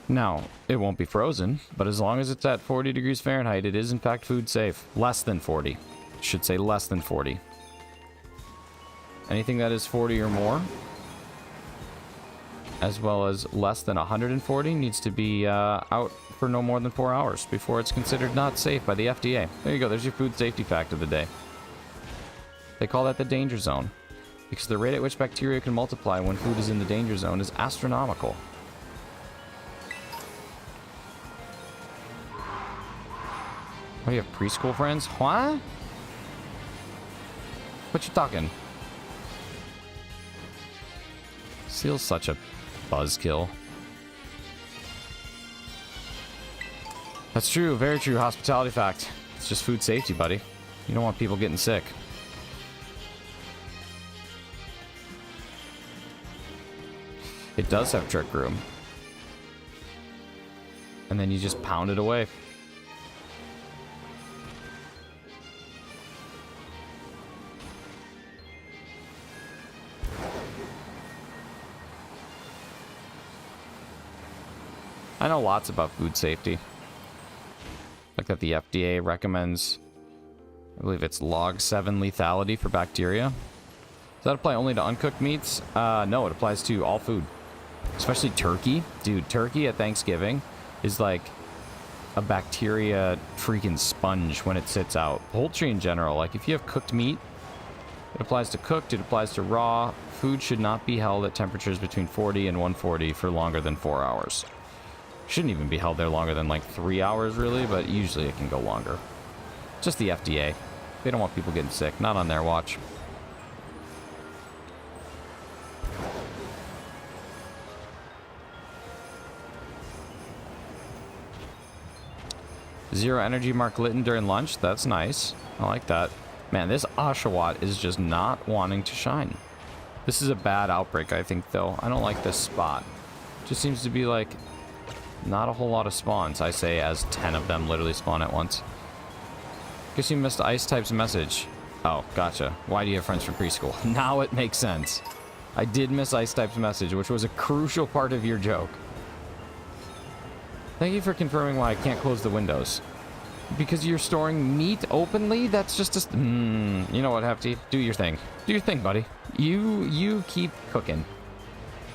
Speaker 1: Now, it won't be frozen, but as long as it's at 40 degrees Fahrenheit, it is in fact food safe. Less than 40. Should say less than 40. Anything that is 40 or more, as well as less than 140, needs to be out for no more than 4 hours before it's considered not safe by the FDA. There you go. There's your food safety fact of the day. They call that the danger zone, because the rate at which bacteria can multiply when food is in the danger zone is astronomical. Oh, you have preschool friends? What? What you talking? Seal's such a buzzkill. That's true, very true. Hospitality fact. It's just food safety, buddy. You don't want people getting sick. It does have Trick Room. And then you just pound it away. I know lots about food safety. Like that the FDA recommends, I believe it's log 7 lethality for bacteria. Is that apply only to uncooked meats? No, it applies to all food. Especially turkey. Dude, turkey at Thanksgiving is like a bacteria freaking sponge when it sits out. Poultry in general, like if you have cooked meat, it applies to cooked, it applies to raw. Food should not be held at temperatures between 40 and 140 for longer than 4 hours. Shouldn't even be held there longer than like 3 hours really, but usually it can go longer. Just the FDA. They don't want people getting sick, not on their watch. Zero energy mark Litton during lunch. That's nice. I like that. Man, this Oshawott is just not wanting to shine. This is a bad outbreak, I think, though. I don't like this spot. Just seems to be like not a whole lot of spawns, I say, as 10 of them literally spawn at once. Guess you missed Ice Type's message. Oh, gotcha. Why do you have friends from preschool? Now it makes sense. I did miss Ice Type's message, which was a crucial part of your joke. Thank you for confirming why I can't close the windows. Because you're storing meat openly? That's just a... you know what, Hefty? Do your thing. Do your thing, buddy. You keep cooking.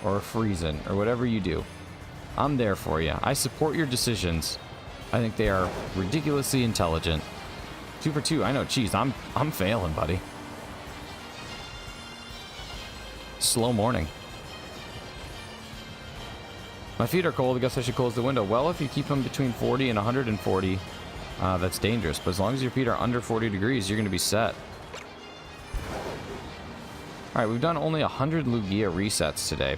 Speaker 1: Or freezing. Or whatever you do. I'm there for you. I support your decisions. I think they are ridiculously intelligent. 2 for 2. I know, geez, I'm failing, buddy. Slow morning. My feet are cold. I guess I should close the window. Well, if you keep them between 40 and 140, that's dangerous. But as long as your feet are under 40 degrees, you're going to be set. All right, we've done only 100 Lugia resets today.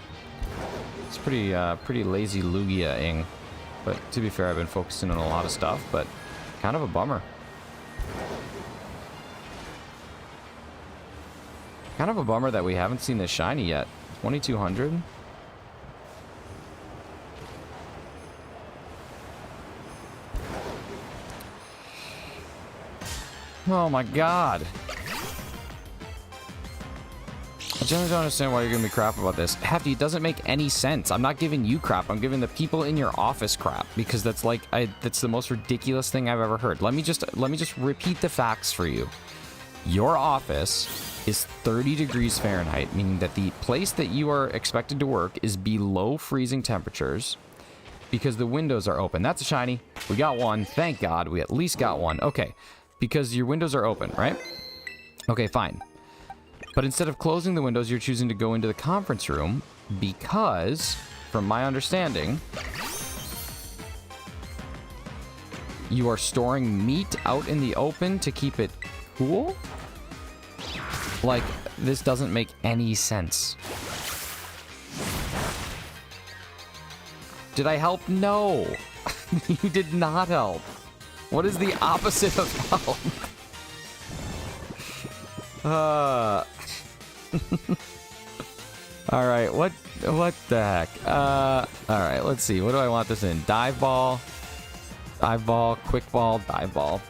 Speaker 1: It's pretty lazy Lugia-ing. But to be fair, I've been focusing on a lot of stuff, but kind of a bummer. Kind of a bummer that we haven't seen this shiny yet. 2200? Oh my god. I generally don't understand why you're giving me crap about this. Hefty, it doesn't make any sense. I'm not giving you crap. I'm giving the people in your office crap because that's like that's the most ridiculous thing I've ever heard. Let me just repeat the facts for you. Your office is 30 degrees Fahrenheit, meaning that the place that you are expected to work is below freezing temperatures because the windows are open. That's a shiny. We got one. Thank God. We at least got one. Okay. Because your windows are open, right? Okay, fine. But instead of closing the windows, you're choosing to go into the conference room because, from my understanding, you are storing meat out in the open to keep it cool? Like, this doesn't make any sense. Did I help? No. You did not help. What is the opposite of help? All right, what the heck? All right, let's see. What do I want this in? Dive ball, quick ball, dive ball.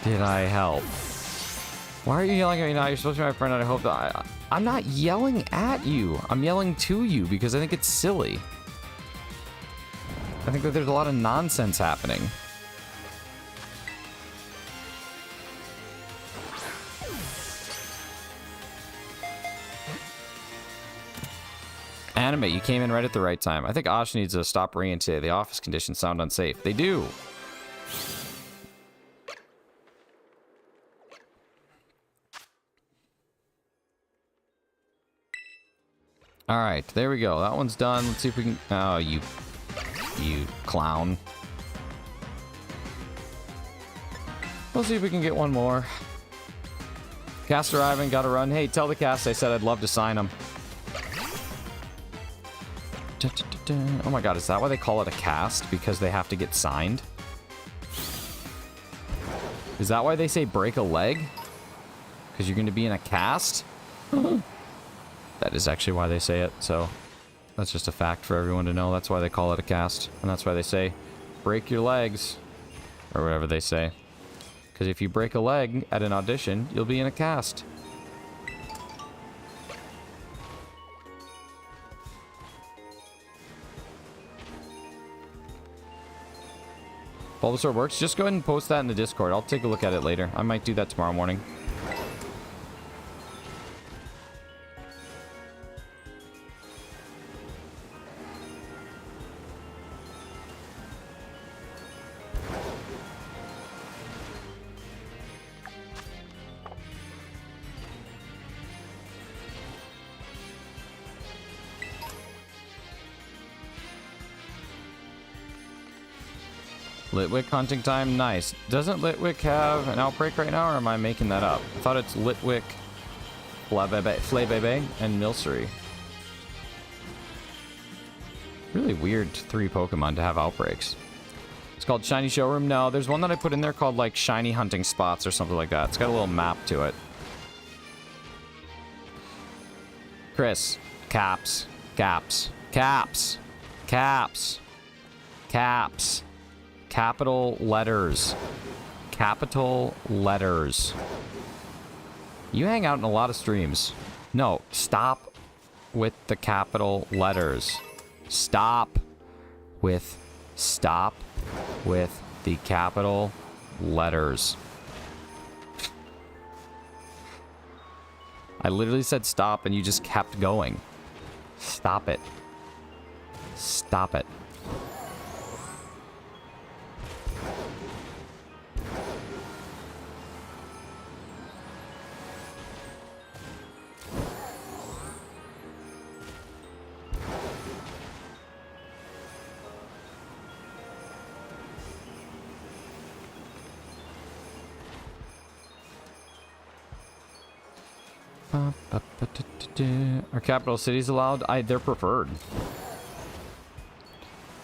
Speaker 1: Did I help? Why are you yelling at me now? You're supposed to be my friend, and I hope that I'm not yelling at you. I'm yelling to you because I think it's silly. I think that there's a lot of nonsense happening. Anime, you came in right at the right time. I think Osh needs to stop ringing today. The office conditions sound unsafe. They do. All right, there we go. That one's done. Let's see if we can... Oh, you clown. We'll see if we can get one more. Cast arriving, gotta run. Hey, tell the cast I said I'd love to sign them. Oh my god, is that why they call it a cast? Because they have to get signed? Is that why they say break a leg? Because you're going to be in a cast? That is actually why they say it, so that's just a fact for everyone to know. That's why they call it a cast, and that's why they say break your legs, or whatever they say. Because if you break a leg at an audition, you'll be in a cast. Bulbasaur works. Just go ahead and post that in the Discord. I'll take a look at it later. I might do that tomorrow morning. Litwick hunting time, nice. Doesn't Litwick have an outbreak right now, or am I making that up? I thought it's Litwick, Flabebe, and Milcery. Really weird 3 Pokemon to have outbreaks. It's called Shiny Showroom. No, there's one that I put in there called like Shiny Hunting Spots or something like that. It's got a little map to it. Chris, caps, caps, caps, caps, caps. Capital letters. Capital letters. You hang out in a lot of streams. No, stop with the capital letters. Stop with the capital letters. I literally said stop and you just kept going. Stop it. Stop it. Are capital cities allowed? They're preferred.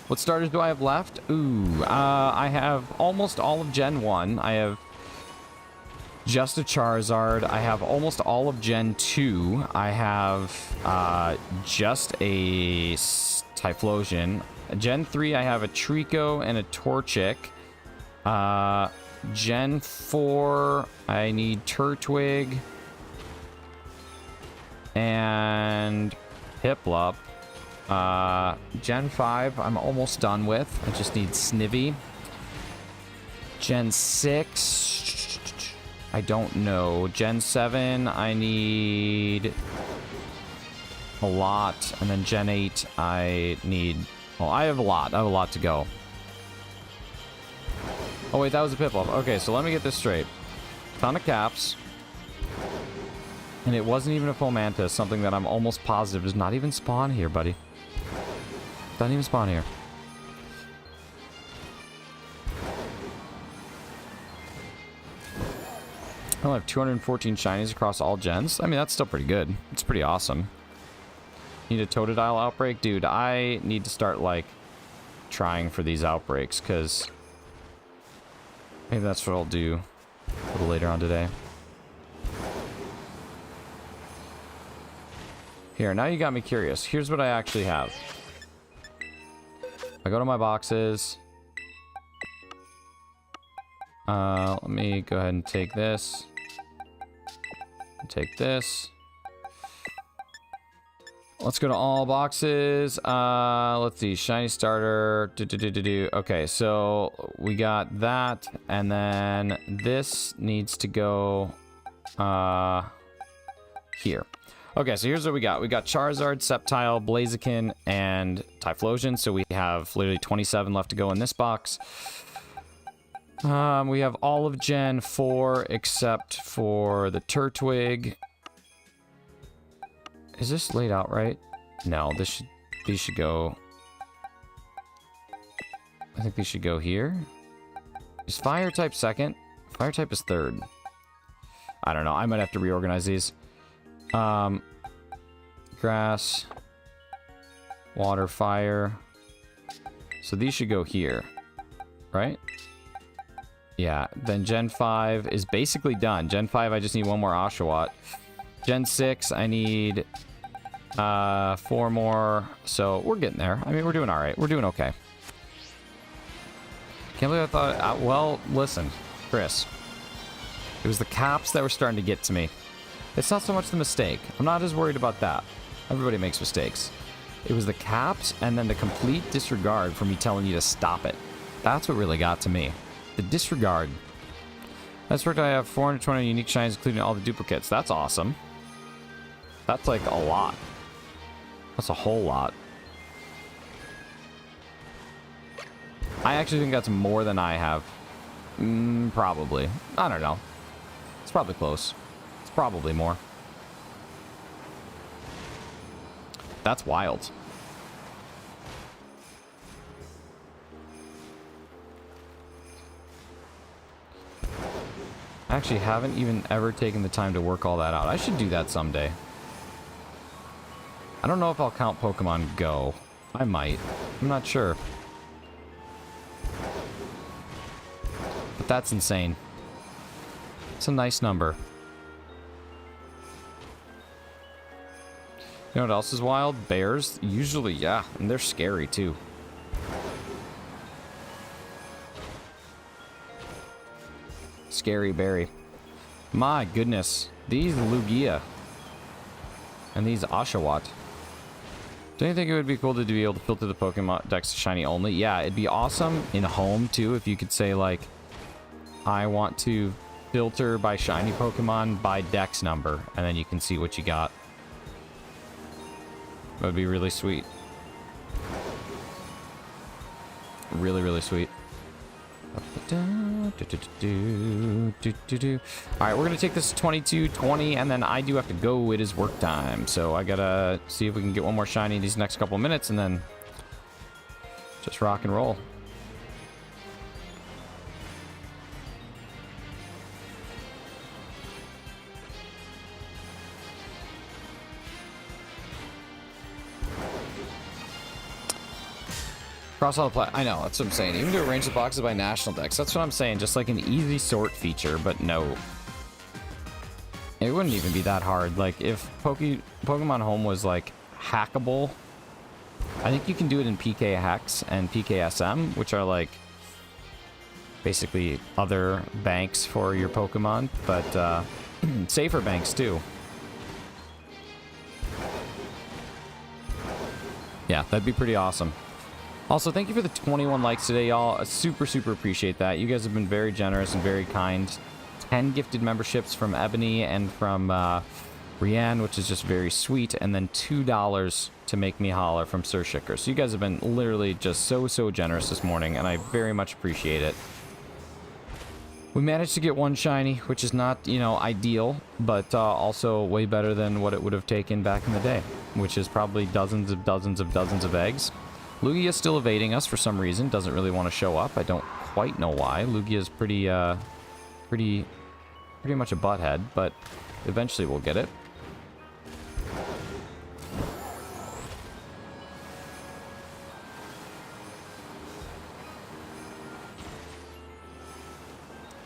Speaker 1: What starters do I have left? Ooh, I have almost all of Gen 1. I have just a Charizard. I have almost all of Gen 2. I have just a Typhlosion. Gen 3, I have a Trico and a Torchic. Gen 4, I need Turtwig and Piplup. Gen 5, I'm almost done with. I just need Snivy. Gen 6, I don't know. Gen 7, I need a lot. And then Gen 8, I need... Well, I have a lot. I have a lot to go. Oh, wait, that was a Piplup. Okay, so let me get this straight. Ton of caps. And it wasn't even a Fomantis, something that I'm almost positive does not even spawn here, buddy. Doesn't even spawn here. I only have 214 shinies across all gens. I mean, that's still pretty good. It's pretty awesome. Need a Totodile outbreak? Dude, I need to start, like, trying for these outbreaks, because maybe that's what I'll do a little later on today. Here, now you got me curious. Here's what I actually have. I go to my boxes. Let me go ahead and take this. Take this. Let's go to all boxes. Let's see. Shiny starter. Okay, so we got that. And then this needs to go here. Okay, so here's what we got. We got Charizard, Sceptile, Blaziken, and Typhlosion. So we have literally 27 left to go in this box. We have all of Gen 4 except for the Turtwig. Is this laid out right? No, these should go... I think these should go here. Is Fire type second? Fire type is third. I don't know. I might have to reorganize these. Grass, water, fire. So these should go here, right? Yeah, then Gen 5 is basically done. Gen 5, I just need one more Oshawott. Gen 6, I need 4 more. So we're getting there. I mean, we're doing all right. We're doing okay. Can't believe I thought... well, listen, Chris. It was the caps that were starting to get to me. It's not so much the mistake. I'm not as worried about that. Everybody makes mistakes. It was the caps and then the complete disregard for me telling you to stop it. That's what really got to me. The disregard. That's worked. I have 420 unique shines, including all the duplicates. That's awesome. That's like a lot. That's a whole lot. I actually think that's more than I have. Probably. I don't know. It's probably close. It's probably more. That's wild. I actually haven't even ever taken the time to work all that out. I should do that someday. I don't know if I'll count Pokemon Go. I might. I'm not sure. But that's insane. It's a nice number. You know what else is wild? Bears. Usually, yeah. And they're scary, too. Scary berry. My goodness. These Lugia. And these Oshawott. Don't you think it would be cool to be able to filter the Pokemon Dex to shiny only? Yeah, it'd be awesome in home, too, if you could say, like, I want to filter by shiny Pokemon by Dex number, and then you can see what you got. That would be really sweet. Really, really sweet. Alright, we're gonna take this to 22:20, and then I do have to go. It is work time, so I gotta see if we can get one more shiny in these next couple of minutes, and then just rock and roll. Across all the I know, that's what I'm saying. Even to arrange the boxes by national decks. That's what I'm saying. Just like an easy sort feature, but no. It wouldn't even be that hard. Like, if Pokemon Home was, like, hackable, I think you can do it in PK Hex and PKSM, which are, like, basically other banks for your Pokemon, but safer banks, too. Yeah, that'd be pretty awesome. Also, thank you for the 21 likes today, y'all. I super, super appreciate that. You guys have been very generous and very kind. 10 gifted memberships from Ebony and from Rianne, which is just very sweet. And then $2 to make me holler from Sir Shicker. So you guys have been literally just so, so generous this morning, and I very much appreciate it. We managed to get one shiny, which is not, you know, ideal, but also way better than what it would have taken back in the day, which is probably dozens of eggs. Lugia is still evading us for some reason. Doesn't really want to show up. I don't quite know why. Lugia is pretty much a butthead, but eventually we'll get it.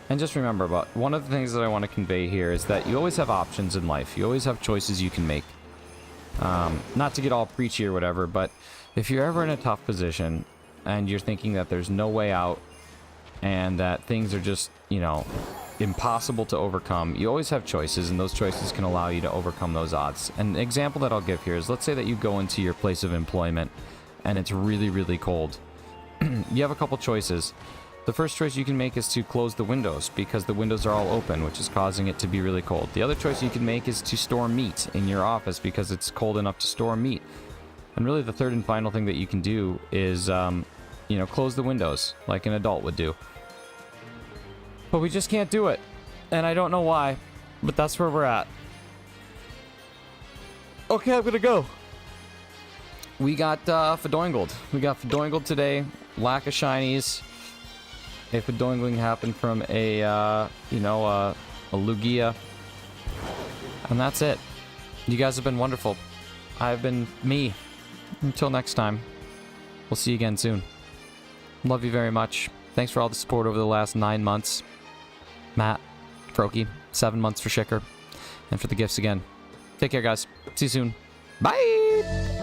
Speaker 1: And just remember, about one of the things that I want to convey here is that you always have options in life. You always have choices you can make. Not to get all preachy or whatever, but if you're ever in a tough position and you're thinking that there's no way out and that things are just, you know, impossible to overcome, you always have choices, and those choices can allow you to overcome those odds. And the example that I'll give here is, let's say that you go into your place of employment and it's really, really cold. You have a couple choices. The first choice you can make is to close the windows because the windows are all open, which is causing it to be really cold. The other choice you can make is to store meat in your office because it's cold enough to store meat. And really the third and final thing that you can do is, you know, close the windows like an adult would do. But we just can't do it. And I don't know why, but that's where we're at. Okay, I'm gonna go. We got Fadoingold. We got Fadoingold today. Lack of shinies. A Fadoingling happened from a, you know, a Lugia. And that's it. You guys have been wonderful. I've been me. Until next time. We'll see you again soon. Love you very much. Thanks for all the support over the last 9 months. Matt, Froky, 7 months for Shicker. And for the gifts again. Take care, guys. See you soon. Bye!